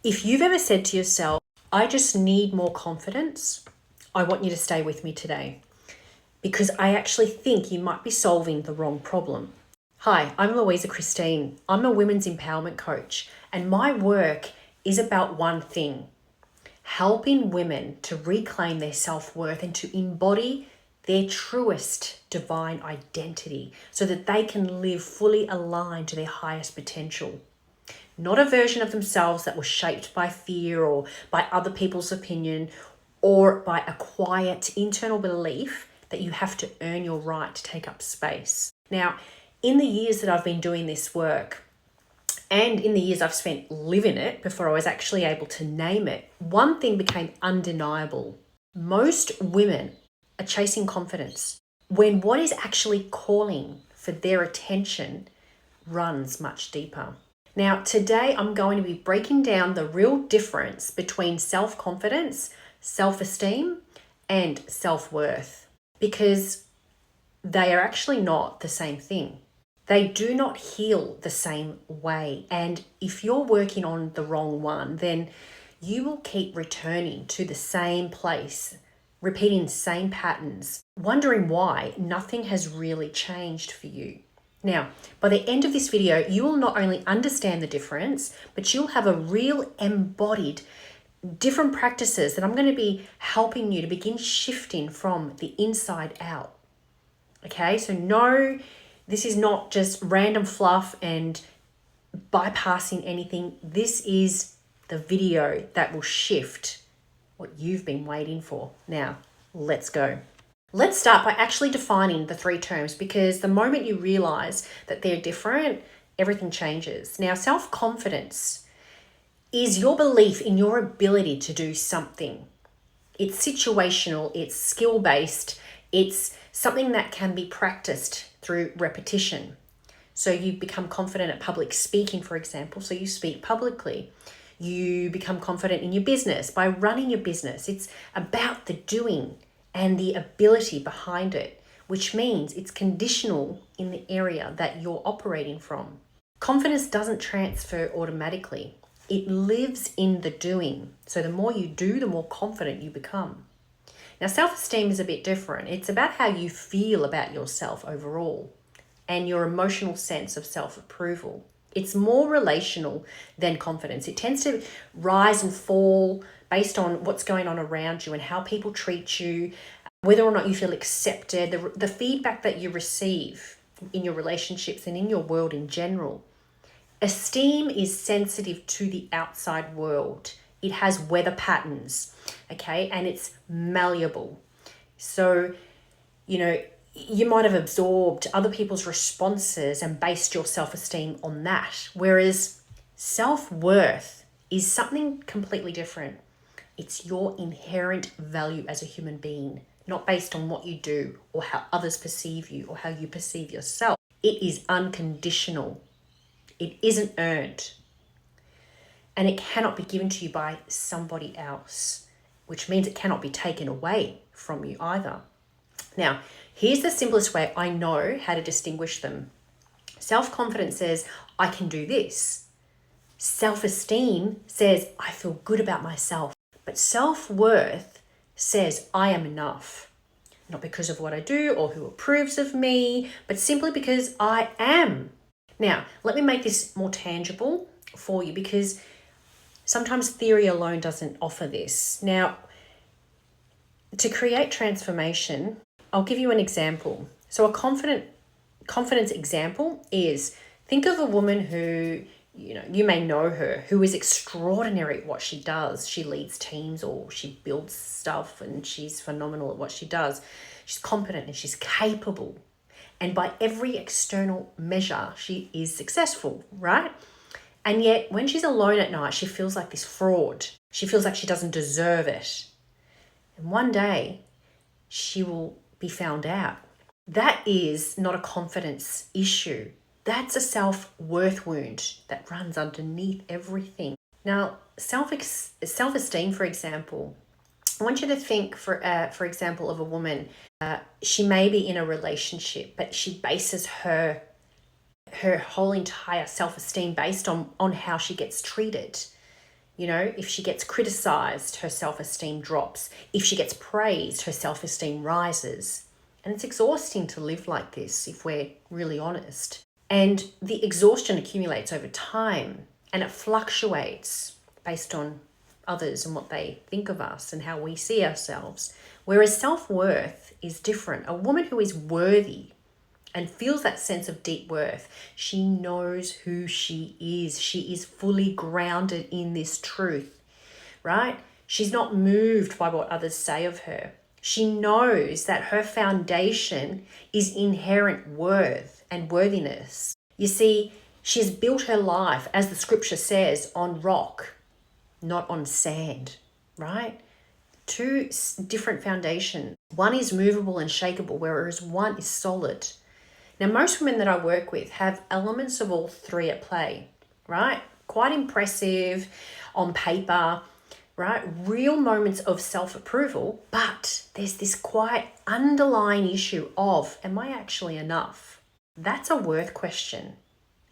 If you've ever said to yourself, I just need more confidence, I want you to stay with me today because I actually think you might be solving the wrong problem. Hi, I'm Louisa Christine. I'm a women's empowerment coach, and my work is about one thing: helping women to reclaim their self-worth and to embody their truest divine identity so that they can live fully aligned to their highest potential. Not a version of themselves that was shaped by fear or by other people's opinion or by a quiet internal belief that you have to earn your right to take up space. Now, in the years that I've been doing this work, and in the years I've spent living it before I was actually able to name it, one thing became undeniable. Most women are chasing confidence when what is actually calling for their attention runs much deeper. Now, today I'm going to be breaking down the real difference between self-confidence, self-esteem, and self-worth, because they are actually not the same thing. They do not heal the same way. And if you're working on the wrong one, then you will keep returning to the same place, repeating the same patterns, wondering why nothing has really changed for you. Now, by the end of this video, you will not only understand the difference, but you'll have a real embodied different practices that I'm going to be helping you to begin shifting from the inside out. Okay, so no, this is not just random fluff and bypassing anything. This is the video that will shift what you've been waiting for. Now, let's go. Let's start by actually defining the three terms, because the moment you realize that they're different, everything changes. Now, self-confidence is your belief in your ability to do something. It's situational, it's skill-based, it's something that can be practiced through repetition. So you become confident at public speaking, for example, so you speak publicly. You become confident in your business by running your business. It's about the doing and the ability behind it, which means it's conditional in the area that you're operating from. Confidence doesn't transfer automatically. It lives in the doing. So the more you do, the more confident you become. Now, self-esteem is a bit different. It's about how you feel about yourself overall and your emotional sense of self-approval. It's more relational than confidence. It tends to rise and fall based on what's going on around you and how people treat you, whether or not you feel accepted, the feedback that you receive in your relationships and in your world in general. Esteem is sensitive to the outside world. It has weather patterns, okay? And it's malleable. So, you might have absorbed other people's responses and based your self-esteem on that. Whereas self-worth is something completely different. It's your inherent value as a human being, not based on what you do or how others perceive you or how you perceive yourself. It is unconditional. It isn't earned. And it cannot be given to you by somebody else, which means it cannot be taken away from you either. Now, here's the simplest way I know how to distinguish them. Self-confidence says, I can do this. Self-esteem says, I feel good about myself. But self-worth says, I am enough. Not because of what I do or who approves of me, but simply because I am. Now, let me make this more tangible for you, because sometimes theory alone doesn't offer this. Now, to create transformation, I'll give you an example. So a confidence example is, think of a woman who, you may know her, who is extraordinary at what she does. She leads teams or she builds stuff and she's phenomenal at what she does. She's competent and she's capable. And by every external measure, she is successful, right? And yet when she's alone at night, she feels like this fraud. She feels like she doesn't deserve it. And one day she will be found out. That is not a confidence issue. That's a self-worth wound that runs underneath everything. Now, self-esteem, for example, I want you to think, for example, of a woman. She may be in a relationship, but she bases her whole entire self-esteem based on how she gets treated. You know, if she gets criticized, her self-esteem drops. If she gets praised, her self-esteem rises. And it's exhausting to live like this if we're really honest. And the exhaustion accumulates over time and it fluctuates based on others and what they think of us and how we see ourselves. Whereas self-worth is different. A woman who is worthy and feels that sense of deep worth, she knows who she is. She is fully grounded in this truth, right? She's not moved by what others say of her. She knows that her foundation is inherent worth and worthiness. You see, she has built her life, as the scripture says, on rock, not on sand, right? Two different foundations. One is movable and shakeable, whereas one is solid. Now, most women that I work with have elements of all three at play, right? Quite impressive on paper, right? Real moments of self-approval, but there's this quite underlying issue of, am I actually enough? That's a worth question.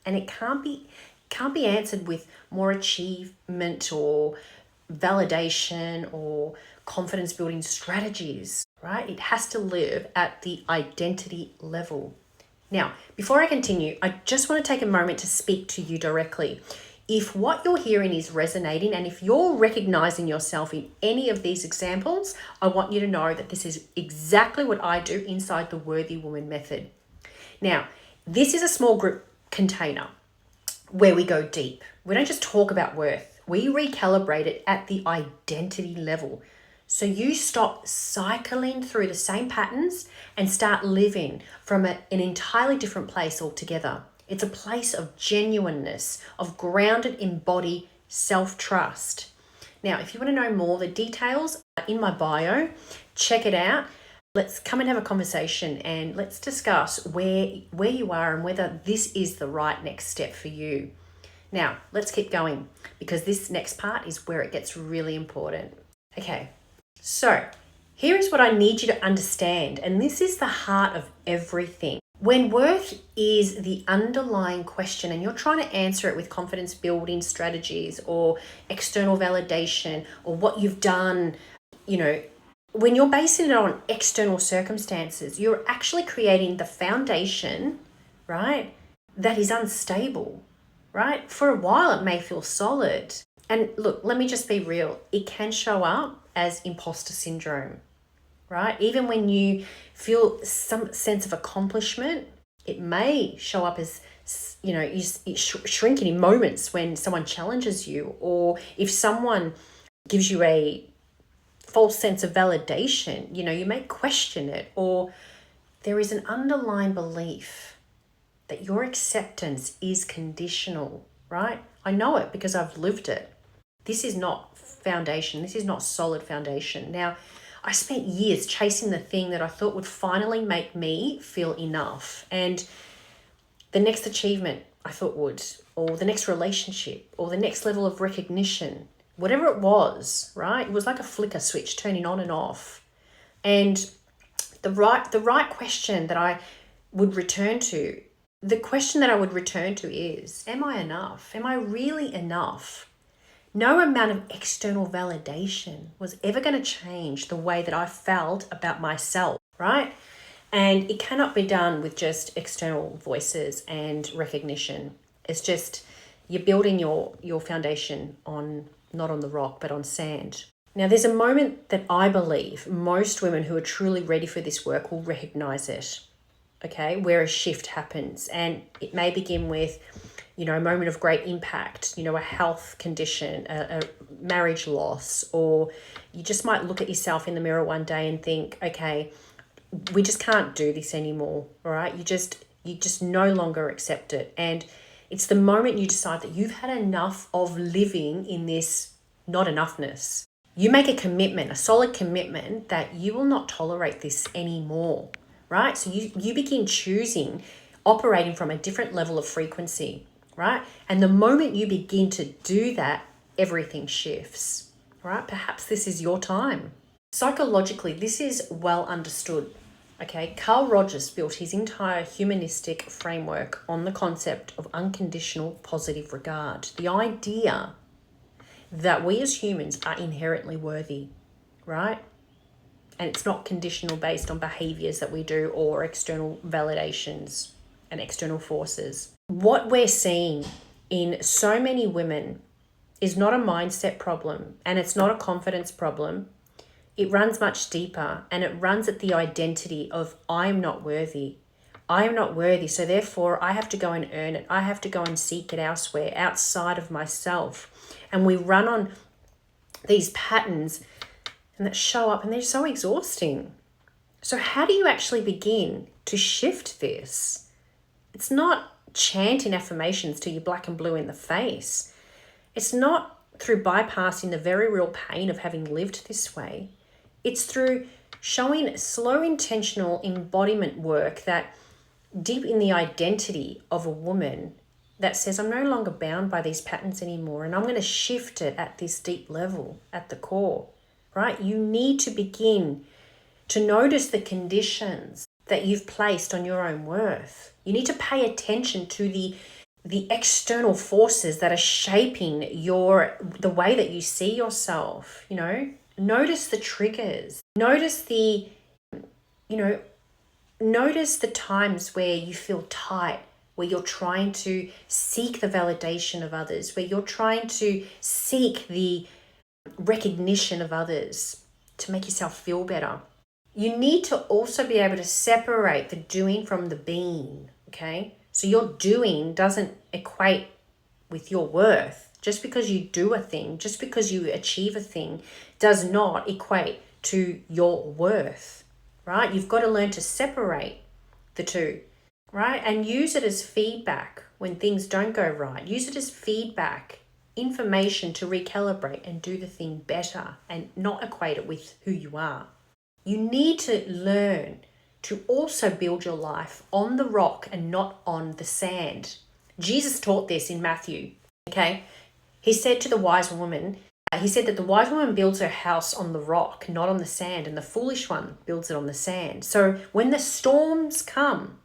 And it can't be answered with more achievement or validation or confidence building strategies, right? It has to live at the identity level. Now, before I continue, I just want to take a moment to speak to you directly. If what you're hearing is resonating and if you're recognizing yourself in any of these examples, I want you to know that this is exactly what I do inside the Worthy Woman method. Now, this is a small group container where we go deep. We don't just talk about worth. We recalibrate it at the identity level. So you stop cycling through the same patterns and start living from an entirely different place altogether. It's a place of genuineness, of grounded, embodied self-trust. Now, if you want to know more, the details are in my bio. Check it out. Let's come and have a conversation and let's discuss where you are and whether this is the right next step for you. Now, let's keep going because this next part is where it gets really important. Okay, so here is what I need you to understand, and this is the heart of everything. When worth is the underlying question and you're trying to answer it with confidence building strategies or external validation or what you've done, you know, when you're basing it on external circumstances, you're actually creating the foundation, right, that is unstable, right? For a while, it may feel solid. And look, let me just be real. It can show up as imposter syndrome, right? Even when you feel some sense of accomplishment, it may show up as, you know, shrinking in moments when someone challenges you or if someone gives you a false sense of validation, you know, you may question it, or there is an underlying belief that your acceptance is conditional, right? I know it because I've lived it. This is not foundation. This is not solid foundation. Now, I spent years chasing the thing that I thought would finally make me feel enough. And the next achievement I thought would, or the next relationship, or the next level of recognition, whatever it was, right? It was like a flicker switch turning on and off. And the right question that I would return to, the question that I would return to is, am I enough? Am I really enough? No amount of external validation was ever going to change the way that I felt about myself, right? And it cannot be done with just external voices and recognition. It's just you're building your foundation on, not on the rock, but on sand. Now, there's a moment that I believe most women who are truly ready for this work will recognize it, okay, where a shift happens. And it may begin with, you know, a moment of great impact, you know, a health condition, a marriage loss, or you just might look at yourself in the mirror one day and think, okay, we just can't do this anymore, all right? You just no longer accept it. And it's the moment you decide that you've had enough of living in this not enoughness. You make a commitment, a solid commitment that you will not tolerate this anymore, right? So you begin choosing, operating from a different level of frequency, right? And the moment you begin to do that, everything shifts, right? Perhaps this is your time. Psychologically, this is well understood. Okay, Carl Rogers built his entire humanistic framework on the concept of unconditional positive regard. The idea that we as humans are inherently worthy, right? And it's not conditional based on behaviors that we do or external validations and external forces. What we're seeing in so many women is not a mindset problem, and it's not a confidence problem. It runs much deeper, and it runs at the identity of I'm not worthy. I am not worthy, so therefore I have to go and earn it. I have to go and seek it elsewhere, outside of myself. And we run on these patterns and that show up, and they're so exhausting. So how do you actually begin to shift this? It's not chanting affirmations till you're black and blue in the face. It's not through bypassing the very real pain of having lived this way. It's through showing slow, intentional embodiment work that deep in the identity of a woman that says, I'm no longer bound by these patterns anymore, and I'm going to shift it at this deep level, at the core, right? You need to begin to notice the conditions that you've placed on your own worth. You need to pay attention to the external forces that are shaping the way that you see yourself. Notice the triggers. Notice notice the times where you feel tight, where you're trying to seek the validation of others, where you're trying to seek the recognition of others to make yourself feel better. You need to also be able to separate the doing from the being, okay? So your doing doesn't equate with your worth. Just because you do a thing, just because you achieve a thing, does not equate to your worth, right? You've got to learn to separate the two, right? And use it as feedback when things don't go right. Use it as feedback, information to recalibrate and do the thing better, and not equate it with who you are. You need to learn to also build your life on the rock and not on the sand. Jesus taught this in Matthew, okay? He said to the wise woman, he said that the wise woman builds her house on the rock, not on the sand, and the foolish one builds it on the sand. So when the storms come,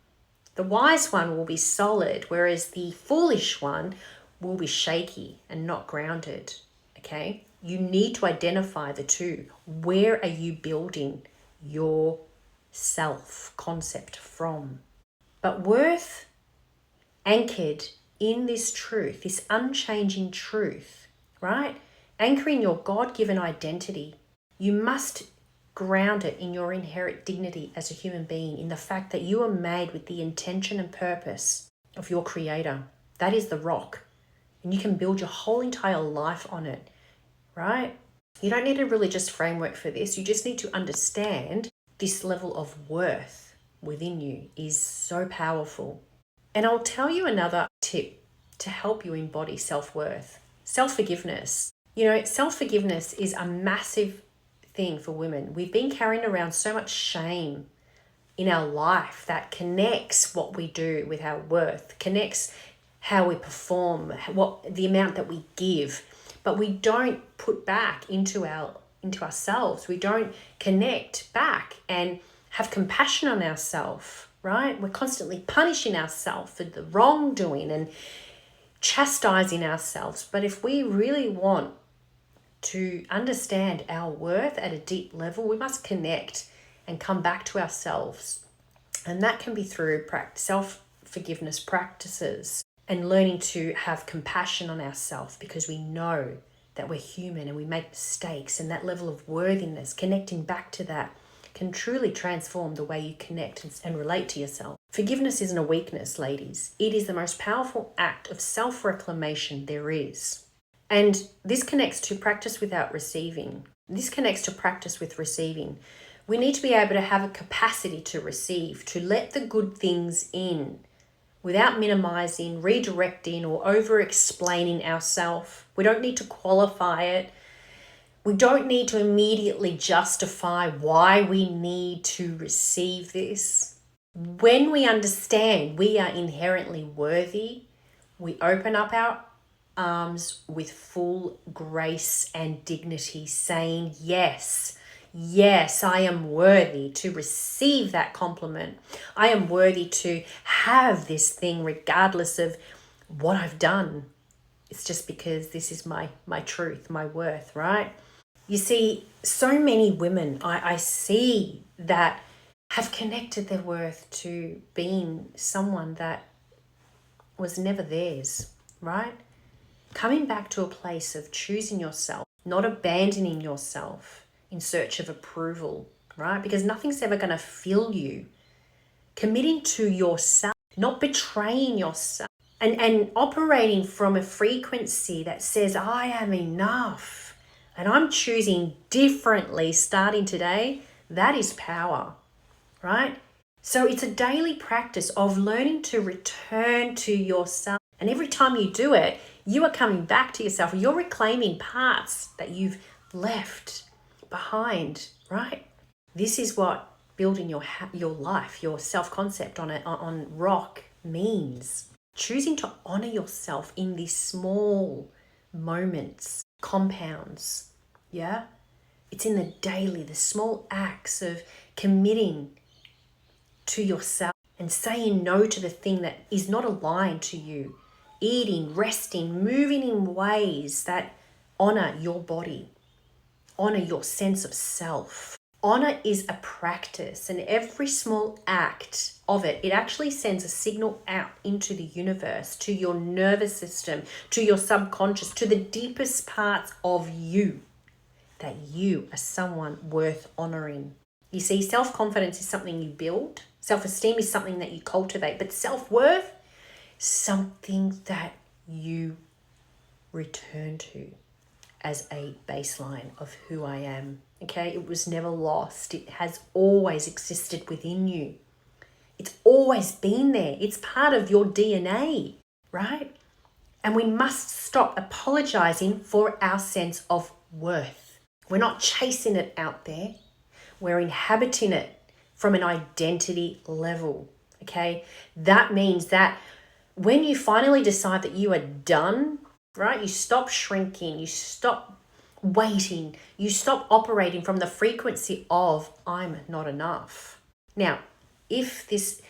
the wise one will be solid, whereas the foolish one will be shaky and not grounded, okay? You need to identify the two. Where are you building your self-concept from? But worth anchored in this truth, this unchanging truth, right? Anchoring your God-given identity. You must ground it in your inherent dignity as a human being, in the fact that you are made with the intention and purpose of your Creator. That is the rock. And you can build your whole entire life on it, right? You don't need a religious framework for this. You just need to understand this level of worth within you is so powerful. And I'll tell you another tip to help you embody self-worth. Self-forgiveness. Self-forgiveness is a massive thing for women. We've been carrying around so much shame in our life that connects what we do with our worth, connects how we perform, the amount that we give, but we don't put back into ourselves. We don't connect back and have compassion on ourselves, right? We're constantly punishing ourselves for the wrongdoing and chastising ourselves. But if we really want to understand our worth at a deep level, we must connect and come back to ourselves. And that can be through self-forgiveness practices and learning to have compassion on ourselves, because we know that we're human and we make mistakes, and that level of worthiness, connecting back to that, can truly transform the way you connect and relate to yourself. Forgiveness isn't a weakness, ladies. It is the most powerful act of self-reclamation there is. And this connects to practice without receiving. This connects to practice with receiving. We need to be able to have a capacity to receive, to let the good things in without minimizing, redirecting, or over-explaining ourselves. We don't need to qualify it. We don't need to immediately justify why we need to receive this. When we understand we are inherently worthy, we open up our arms with full grace and dignity, saying, yes, I am worthy to receive that compliment. I am worthy to have this thing regardless of what I've done. It's just because this is my truth, my worth, right? You see, so many women I see that have connected their worth to being someone that was never theirs, right? Coming back to a place of choosing yourself, not abandoning yourself in search of approval, right? Because nothing's ever going to fill you. Committing to yourself, not betraying yourself, and operating from a frequency that says, I am enough and I'm choosing differently starting today, that is power, right? So it's a daily practice of learning to return to yourself. And every time you do it, you are coming back to yourself. You're reclaiming parts that you've left behind, right? This is what building your life, your self-concept on rock means. Choosing to honor yourself in these small moments, compounds, yeah? It's in the daily, the small acts of committing to yourself and saying no to the thing that is not aligned to you. Eating, resting, moving in ways that honor your body, honor your sense of self. Honor is a practice, and every small act of it actually sends a signal out into the universe, to your nervous system, to your subconscious, to the deepest parts of you, that you are someone worth honoring. You see, self-confidence is something you build. Self-esteem is something that you cultivate, but self-worth, something that you return to as a baseline of who I am. Okay, it was never lost. It has always existed within you. It's always been there. It's part of your DNA, right? And we must stop apologizing for our sense of worth. We're not chasing it out there. We're inhabiting it from an identity level, okay? That means that when you finally decide that you are done, right? You stop shrinking, you stop waiting, you stop operating from the frequency of I'm not enough. Now, if this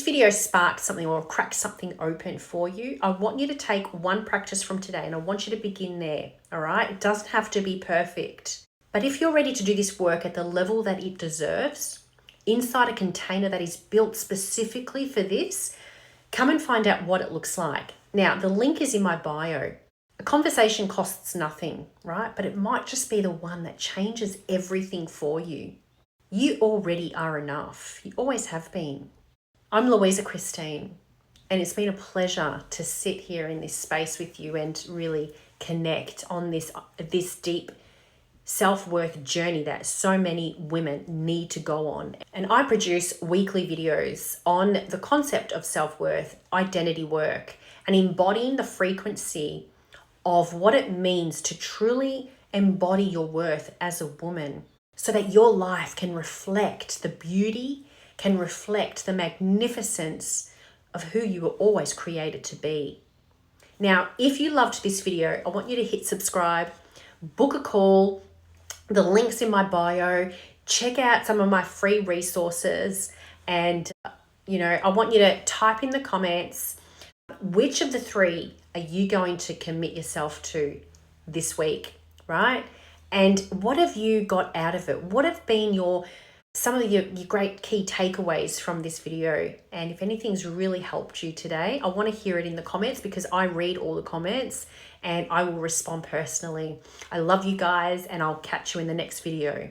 video sparks something or cracks something open for you, I want you to take one practice from today and I want you to begin there, all right? It doesn't have to be perfect. But if you're ready to do this work at the level that it deserves, inside a container that is built specifically for this, come and find out what it looks like. Now, the link is in my bio. A conversation costs nothing, right? But it might just be the one that changes everything for you. You already are enough. You always have been. I'm Louisa Christine, and it's been a pleasure to sit here in this space with you and really connect on this deep self-worth journey that so many women need to go on. And I produce weekly videos on the concept of self-worth, identity work, and embodying the frequency of what it means to truly embody your worth as a woman, so that your life can reflect the beauty, can reflect the magnificence of who you were always created to be. Now, if you loved this video, I want you to hit subscribe, book a call. The link's in my bio. Check out some of my free resources. And, I want you to type in the comments, which of the three are you going to commit yourself to this week, right? And what have you got out of it? What have been some of your great key takeaways from this video? And if anything's really helped you today, I want to hear it in the comments, because I read all the comments and I will respond personally. I love you guys, and I'll catch you in the next video.